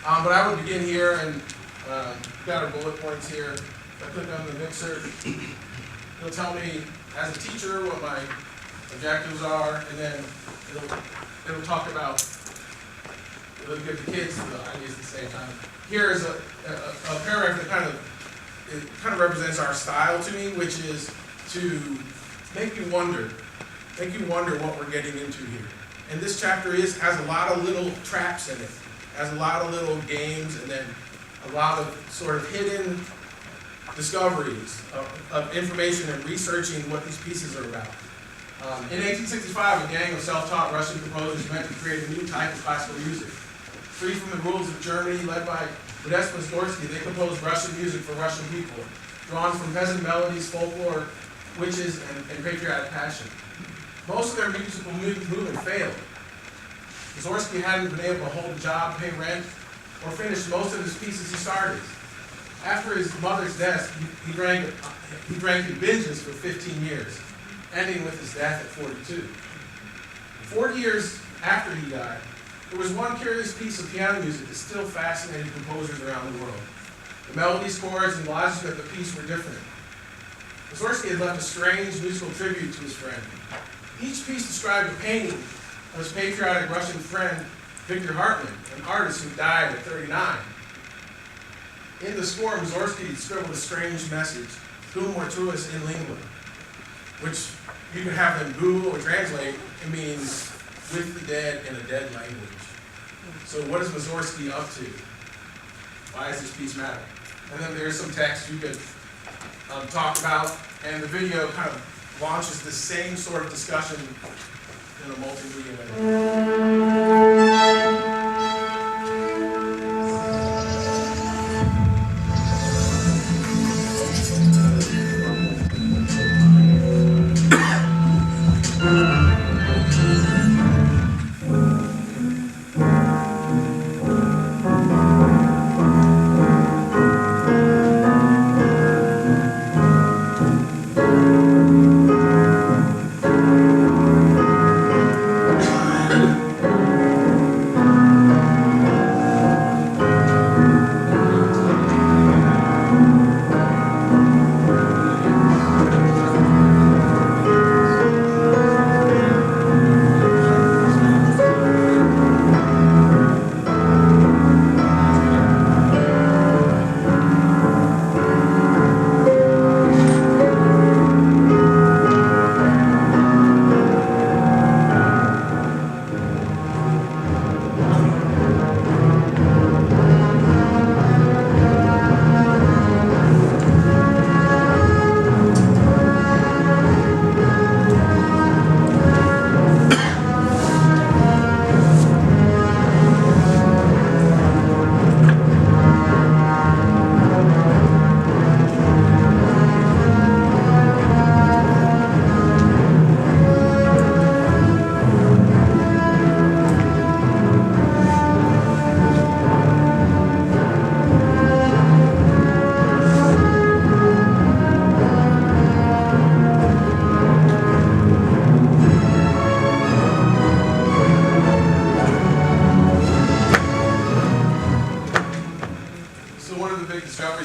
But I would begin here, and got our bullet points here. If I click on the mixer, it'll tell me as a teacher what my objectives are, and then it'll talk about, it'll give the kids the ideas at the same time. Here is a paragraph that kind of represents our style to me, which is to make you wonder what we're getting into here. And this chapter has a lot of little traps in it, has a lot of little games, and then a lot of sort of hidden discoveries of information and researching what these pieces are about. In 1865, a gang of self-taught Russian composers meant to create a new type of classical music. Free from the rules of Germany, led by Mussorgsky, they composed Russian music for Russian people, drawn from peasant melodies, folklore, witches, and patriotic passion. Most of their musical movement failed. Mussorgsky hadn't been able to hold a job, pay rent, or finish most of his pieces he started. After his mother's death, he drank in binges for 15 years, ending with his death at 42. 40 years after he died, there was one curious piece of piano music that still fascinated composers around the world. The melodies, chords, and logic of the piece were different. Mussorgsky had left a strange musical tribute to his friend. Each piece described a painting of his patriotic Russian friend, Victor Hartmann, an artist who died at 39. In the score, Mussorgsky scribbled a strange message, Cum mortuus in lingua, which you can have them Google or translate. It means with the dead in a dead language. So what is Mussorgsky up to? Why does this piece matter? And then there's some text you could talk about, and the video kind of launches the same sort of discussion in a multimedia way.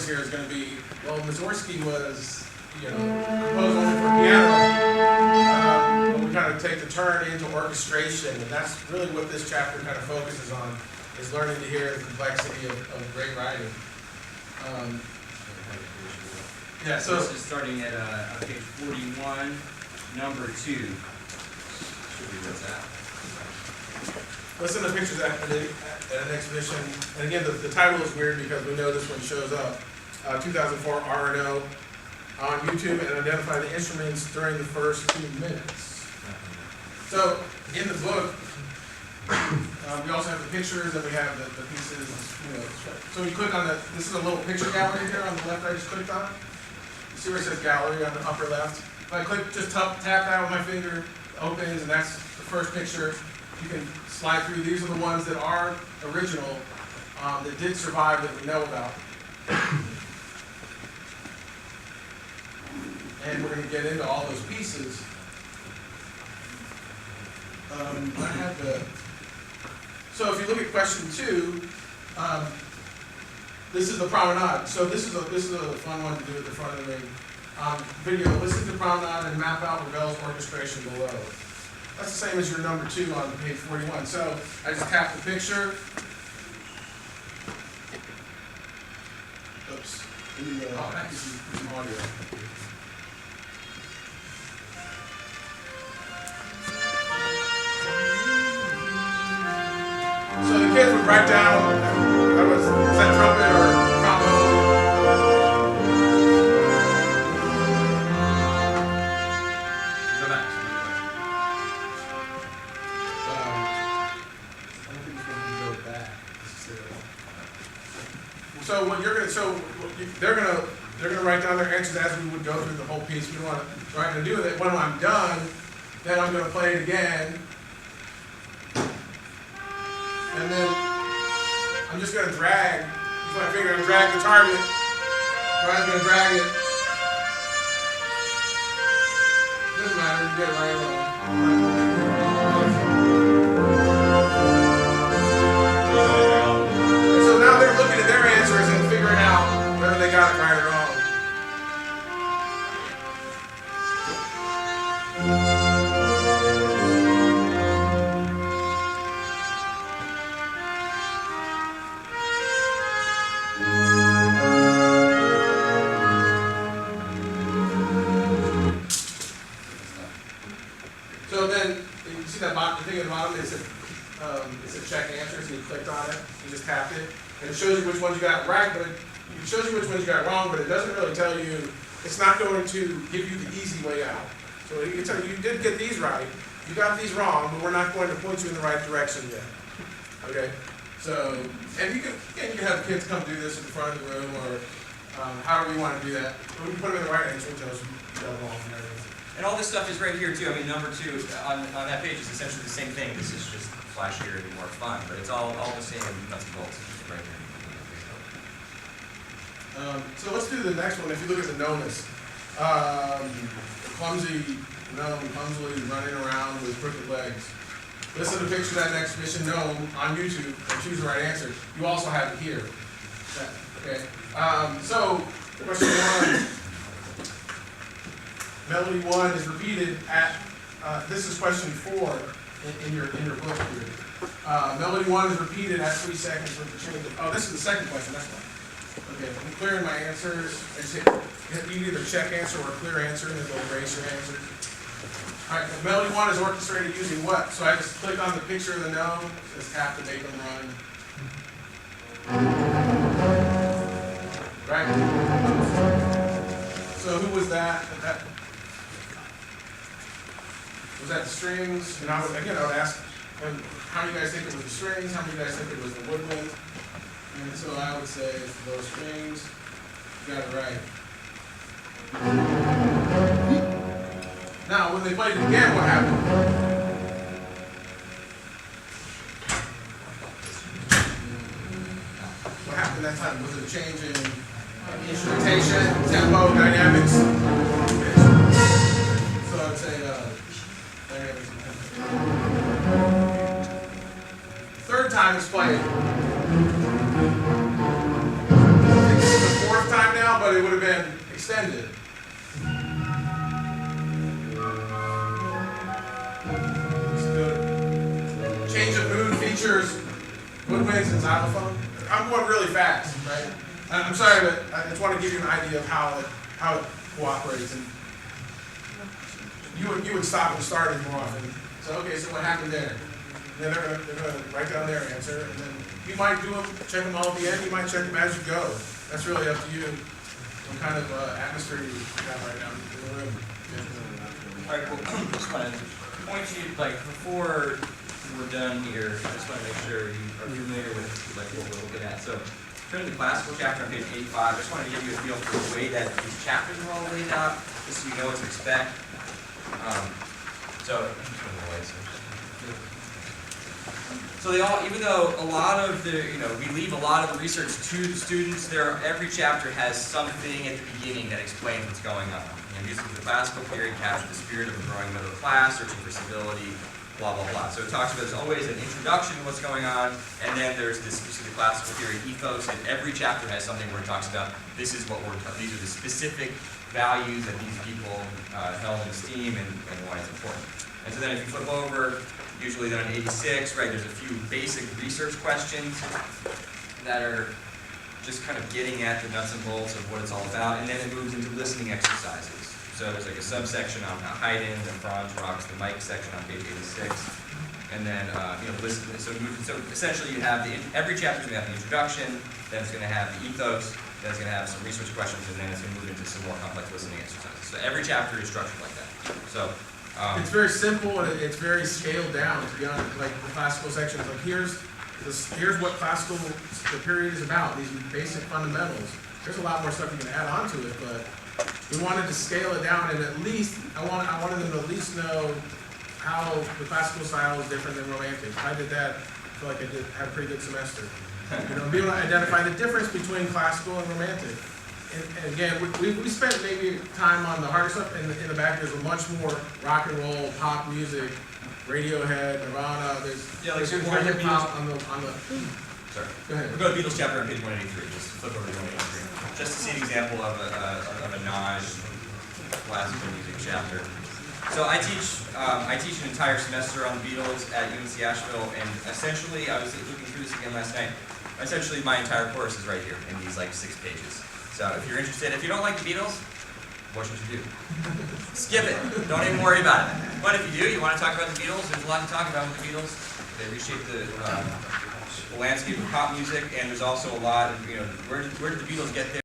Here is going to be, well, Mussorgsky was, composed only for piano, but we kind of take the turn into orchestration, and that's really what this chapter kind of focuses on, is learning to hear the complexity of great writing. Yeah, so this is starting at page 41, number 2. Should be what's that? Listen to pictures at an exhibition, and again, the title is weird because we know this one shows up. 2004 R&O on YouTube, and identify the instruments during the first 2 minutes. So in the book, we also have the pictures, and we have the pieces. So you click on this is a little picture gallery here on the left. I just clicked on. You see where it says gallery on the upper left. If I click, just tap that with my finger, it opens, and that's the first picture. You can slide through. These are the ones that are original, that did survive, that we know about. And we're going to get into all those pieces. So if you look at question 2, This is the promenade. So this is a fun one to do at the front of the ring. Video, listen to promenade and map out Ravel's orchestration below. That's the same as your number 2 on page 41. So I just tap the picture. Oops. Some audio. So the kids would write down, is that trumpet or trombone? Go back. I don't think it's going to go back. So what you're going to, they're going to write down their answers as we would go through the whole piece. We don't want to, what I'm going to do with it, when I'm done, then I'm going to play it again. And then I'm just going to drag, use my finger and drag the target. I'm going to drag it. Doesn't matter, you get it right or wrong. And so now they're looking at their answers and figuring out whether they got it right or wrong. So then, you see that the thing at the bottom, it said check answers, and you clicked on it, you just tapped it, and it shows you which ones you got right, but it shows you which ones you got wrong, but it doesn't really tell you, it's not going to give you the easy way out. So it can tell you did get these right, you got these wrong, but we're not going to point you in the right direction yet. Okay? So, and you can have kids come do this in front of the room, or however you want to do that. But we can put them in the right answer, it tells you got wrong and everything. And all this stuff is right here too. I mean, number 2 on that page is essentially the same thing. This is just flashier and more fun, but it's all the same nuts and bolts. It's right here. So let's do the next one. If you look at the gnomus, clumsy gnome clumsily running around with crooked legs. Listen to the picture of that exhibition gnome on YouTube and choose the right answer. You also have it here. Okay. So question 1. Melody 1 is repeated at, this is question 4 in your book here. Melody 1 is repeated at 3 seconds with the change of, this is the second question, that's why. Okay, I'm clearing my answers. You can either check answer or clear answer, and then go erase your answers. All right, Melody 1 is orchestrated using what? So I just click on the picture of the gnome, just tap to make them run. Right? So who was that? Was that the strings? And I would ask, how do you guys think it was the strings? How do you guys think it was the woodwind? And so I would say those strings, you got it right. Now, when they played it again, what happened? What happened that time? Was it a change in instrumentation, tempo, dynamics? So I'd say dynamics and tempo. Third time it's played. This is the 4th time now, but it would have been extended. Change of mood features woodwinds and xylophone. I'm going really fast, right? I'm sorry, but I just want to give you an idea of how it cooperates. And you would stop and start it more often. So okay, so what happened there? And then they're gonna write down their answer, and then you might do them, check them all at the end. You might check them as you go. That's really up to you. What kind of atmosphere you have right now in the room. All right, well, just want to point you, like, before we're done here, I just want to make sure you are familiar with like what we're looking at. So, turn to the classical chapter on page 85. I just want to give you a feel for the way that these chapters are all laid out, just so you know what to expect. So they all, even though a lot of the, we leave a lot of the research to the students, every chapter has something at the beginning that explains what's going on. Music of the classical period captures the spirit of a growing middle class, searching for stability blah, blah, blah. So it talks about, there's always an introduction to what's going on, and then there's this specific classical theory ethos, and every chapter has something where it talks about, these are the specific values that these people held in esteem and why it's important. And so then if you flip over, usually then on 86, right, there's a few basic research questions that are just kind of getting at the nuts and bolts of what it's all about, and then it moves into listening exercises. So there's like a subsection on Haydn, the Franz rocks, the Mike section on page 86, and then listen. So essentially, you have every chapter is going to have the introduction, then it's going to have the ethos, then it's going to have some research questions, and then it's going to move into some more complex listening exercises. So every chapter is structured like that. So it's very simple and it's very scaled down. To be honest, like the classical sections, like here's what classical the period is about. These basic fundamentals. There's a lot more stuff you can add on to it, but we wanted to scale it down, and at least I wanted them to at least know how the classical style is different than romantic. If I did that, I feel like I had a pretty good semester. Be able to identify the difference between classical and romantic. And again, we spent maybe time on the harder stuff. In the back, there's a much more rock and roll, pop music, Radiohead, Nirvana. There's more hip hop on the. Sorry. Go ahead. We'll go to Beatles chapter on page 183. Just flip over to 183, just to see an example of a non-classical music chapter. So I teach an entire semester on the Beatles at UNC Asheville, and essentially, I was looking through this again last night. Essentially, my entire course is right here in these like 6 pages. So if you're interested, if you don't like the Beatles, what should you do? Skip it. Don't even worry about it. But if you do, you want to talk about the Beatles, there's a lot to talk about with the Beatles. They reshaped the landscape of pop music, and there's also a lot of, where did the Beatles get there?